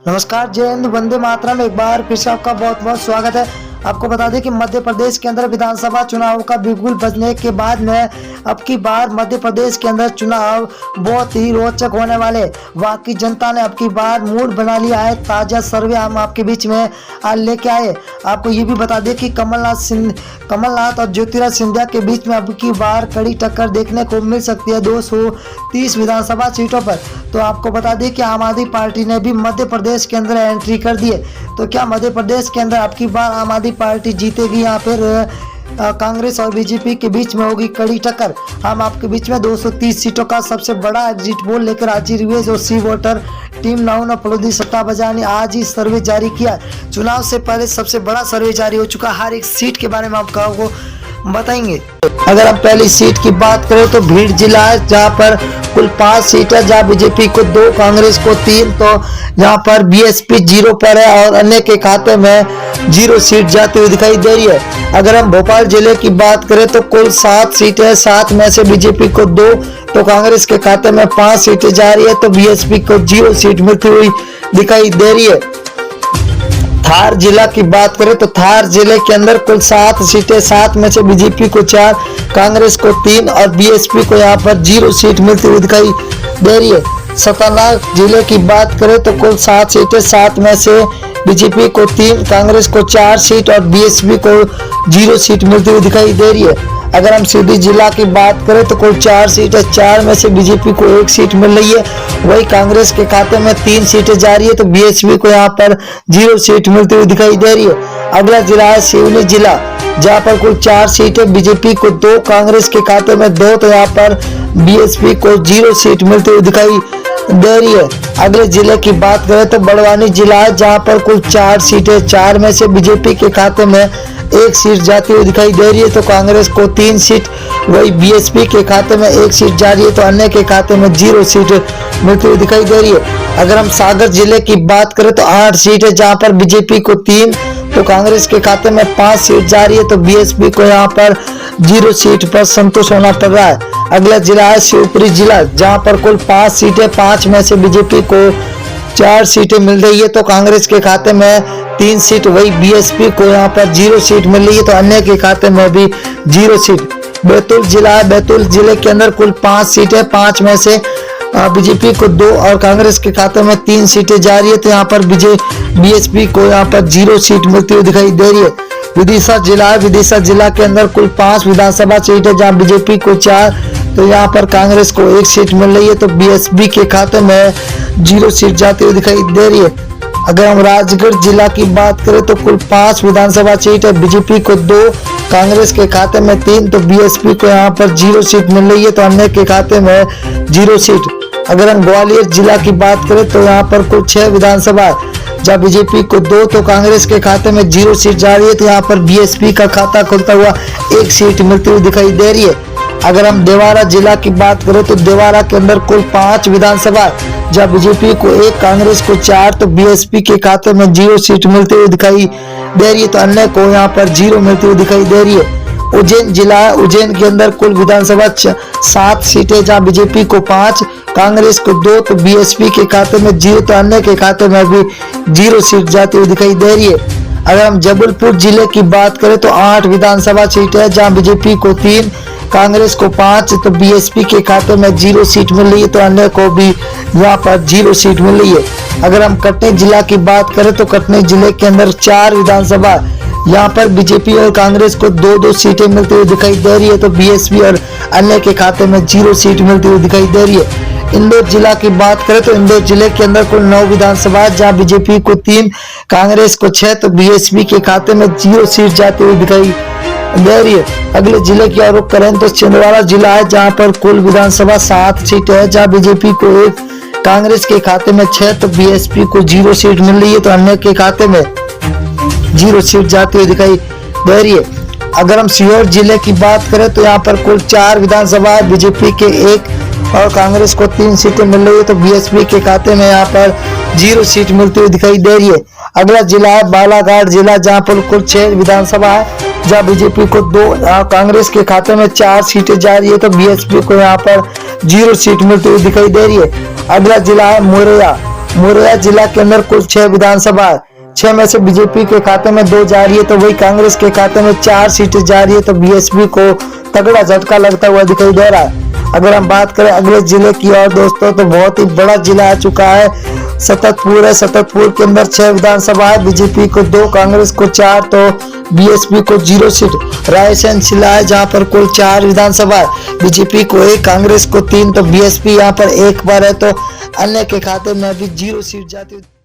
नमस्कार, जय हिंद, वंदे मातरम। एक बार फिर से आपका बहुत बहुत स्वागत है। आपको बता दें कि मध्य प्रदेश के अंदर विधानसभा चुनाव का बिगुल बजने के बाद में अब की बार मध्य प्रदेश के अंदर चुनाव बहुत ही रोचक होने वाले। वहाँ की जनता ने अब की बार मूड बना लिया है। ताजा सर्वे हम आपके बीच में आज लेके आए। आपको ये भी बता दें कि कमलनाथ और ज्योतिरादित्य सिंधिया के बीच में अब की बार कड़ी टक्कर देखने को मिल सकती है 230 विधानसभा सीटों पर। तो आपको बता दें कि आम आदमी पार्टी ने भी मध्य प्रदेश के अंदर एंट्री कर दी है। तो क्या मध्य प्रदेश के अंदर अब की बार आम आदमी पार्टी जीतेगी? यहाँ पर कांग्रेस और बीजेपी के बीच में होगी कड़ी टक्कर। हम आपके बीच में 230 सीटों का सबसे बड़ा एग्जिट पोल लेकर हाजिर हुए। जो सी वोटर टीम नाउन और फलोदी सट्टा बाजार ने आज ही सर्वे जारी किया। चुनाव से पहले सबसे बड़ा सर्वे जारी हो चुका। हर एक सीट के बारे में आपको बताएंगे। अगर हम पहली सीट की बात करें तो भीड़ जिला है, जहाँ पर कुल 5 सीट है, जहाँ बीजेपी को 2, कांग्रेस को 3। तो यहाँ पर बीएसपी 0 पर है और अन्य के खाते में 0 सीट जाती हुई दिखाई दे रही है। अगर हम भोपाल जिले की बात करें तो कुल 7 सीटें है, 7 में से बीजेपी को 2, तो कांग्रेस के खाते में 5 सीटें जा रही है, तो बीएसपी को 0 सीट मिलती हुई दिखाई दे रही है। धार जिला की बात करें तो धार जिले के अंदर कुल 7 सीटें, 7 में से बीजेपी को 4, कांग्रेस को 3 और बीएसपी को यहाँ पर 0 सीट मिलती हुई दिखाई दे रही है। सतना जिले की बात करें तो कुल 7 सीटें, 7 में से बीजेपी को 3, कांग्रेस को 4 सीट और बीएसपी को 0 सीट मिलती हुई दिखाई दे रही है। अगर हम सीधी जिला की बात करें तो कुल 4 सीटें, 4 में से बीजेपी को 1 सीट मिल रही है, वही कांग्रेस के खाते में 3 सीटें जा रही है, तो बीएसपी को यहाँ पर 0 सीट मिलती हुई दिखाई दे रही है। अगला जिला है सिवनी जिला, जहाँ पर कुल 4 सीटें, बीजेपी को 2, कांग्रेस के खाते में 2, तो यहाँ पर बीएसपी को 0 सीट मिलती हुई दिखाई दे रही है। अगले जिले की बात करें तो बड़वानी जिला है, जहाँ पर कुल 4 सीटें, 4 में से बीजेपी के खाते में 1 सीट जाती हुई दिखाई दे रही है, तो कांग्रेस को 3 सीट, वही बीएसपी के खाते में 1 सीट जा रही है, तो अन्य के खाते में 0 सीट मिलती हुई दिखाई दे रही है। अगर हम सागर जिले की बात करें तो 8 सीट है, जहाँ पर बीजेपी को 3, तो कांग्रेस के खाते में 5 सीट जा रही है, तो बीएसपी को यहाँ पर 0 सीट पर संतोष होना पड़ रहा है। अगला जिला है शिवपुरी जिला, जहाँ पर कुल 5 सीटें, 5 में से बीजेपी को 4 सीटें मिल रही है, तो कांग्रेस के खाते में 3 सीट, वही बीएसपी को यहाँ पर 0 सीट मिल रही है, तो अन्य के खाते में भी 0 सीट। बैतूल जिला है, बैतूल जिले के अंदर कुल 5 सीटें, 5 में से बीजेपी को 2 और कांग्रेस के खाते में 3 सीटें जा रही है, तो यहाँ पर बीएसपी को यहाँ पर 0 सीट मिलती हुई दिखाई दे रही है। विदिशा जिला है, विदिशा जिला के अंदर कुल 5 विधानसभा सीट है, जहाँ बीजेपी को 4, तो यहाँ पर कांग्रेस को 1 सीट मिल रही है, तो बीएसपी के खाते में 0 सीट जाती हुई दिखाई दे रही है। अगर हम राजगढ़ जिला की बात करें तो कुल 5 विधानसभा सीट है, बीजेपी को 2, कांग्रेस के खाते में 3, तो बीएसपी को यहाँ पर 0 सीट मिल रही है, तो अन्य के खाते में 0 सीट। अगर हम ग्वालियर जिला की बात करें तो यहाँ पर कुल 6 विधानसभा, जहाँ बीजेपी को 2, तो कांग्रेस के खाते में 0 सीट जा रही है, तो यहाँ पर बीएसपी का खाता खुलता हुआ 1 सीट मिलती हुई दिखाई दे रही है। अगर हम देवारा जिला की बात करें तो देवारा के अंदर कुल 5 विधानसभा, जहाँ बीजेपी को 1, कांग्रेस को 4, तो बीएसपी के खाते में 0 सीट मिलती हुई दिखाई दे रही है, तो अन्य को यहाँ पर 0 मिलती हुई दिखाई दे रही है। उज्जैन जिला है, उज्जैन के अंदर कुल विधानसभा 7 सीटें, जहाँ बीजेपी को 5, कांग्रेस को 2, तो बीएसपी के खाते में 0, तो अन्य के खाते में भी 0 सीट जाती हुई दिखाई दे रही है। अगर हम जबलपुर जिले की बात करें तो 8 विधानसभा सीटें है, जहाँ बीजेपी को 3, कांग्रेस को 5, तो बीएसपी के खाते में 0 सीट मिल रही है, तो अन्य को भी यहाँ पर 0 सीट मिल रही है। अगर हम कटनी जिला की बात करें तो कटनी जिले के अंदर 4 विधानसभा, यहाँ पर बीजेपी और कांग्रेस को 2-2 सीटें मिलती हुई दिखाई दे रही है, तो बीएसपी और अन्य के खाते में 0 सीट मिलती हुई दिखाई दे रही है। इंदौर जिला की बात करें तो इंदौर जिले के अंदर कुल 9 विधानसभा, जहाँ बीजेपी को 3, कांग्रेस को 6, तो बीएसपी के खाते में 0 सीट जाती हुई दिखाई दे रही है। अगले जिले की रुख करें तो छिंदवाड़ा जिला है, जहाँ पर कुल विधानसभा 7 सीटें है, जहाँ बीजेपी को 1, कांग्रेस के खाते में 6, तो बीएसपी को 0 सीट मिल रही है, तो अन्य के खाते में 0 सीट जाती हुई दिखाई दे रही है। अगर हम सीहोर जिले की बात करें तो यहाँ पर कुल 4 विधानसभा, बीजेपी के 1 और कांग्रेस को 3 सीटें मिल रही है, तो बीएसपी के खाते में यहाँ पर 0 सीट मिलती हुई दिखाई दे रही है। अगला जिला है बालाघाट जिला, जहाँ पर कुल 6 विधानसभा है, जहाँ बीजेपी को 2, कांग्रेस के खाते में 4 सीटें जा रही है, तो बीएसपी को यहाँ पर 0 सीट मिलती हुई दिखाई दे रही है। अगला जिला है मुरैया, मुरैना जिला के अंदर कुल 6 विधानसभा, 6 में से बीजेपी के खाते में 2 जा रही है, तो वही कांग्रेस के खाते में 4 सीटें जा रही है। तो बीएसपी को तगड़ा झटका लगता हुआ दिखाई दे रहा है। अगर हम बात करें अगले जिले की और दोस्तों, तो बहुत ही बड़ा जिला आ चुका है, सततपुर है। सततपुर के अंदर 6 विधानसभा है, बीजेपी को 2, कांग्रेस को 4, तो बीएसपी को 0 सीट। रायसेन जिला है जहां पर कुल 4 विधानसभा है, बीजेपी को 1, कांग्रेस को 3, तो बीएसपी यहां पर 1 पर है, तो अन्य के खाते में भी 0 सीट जाती है।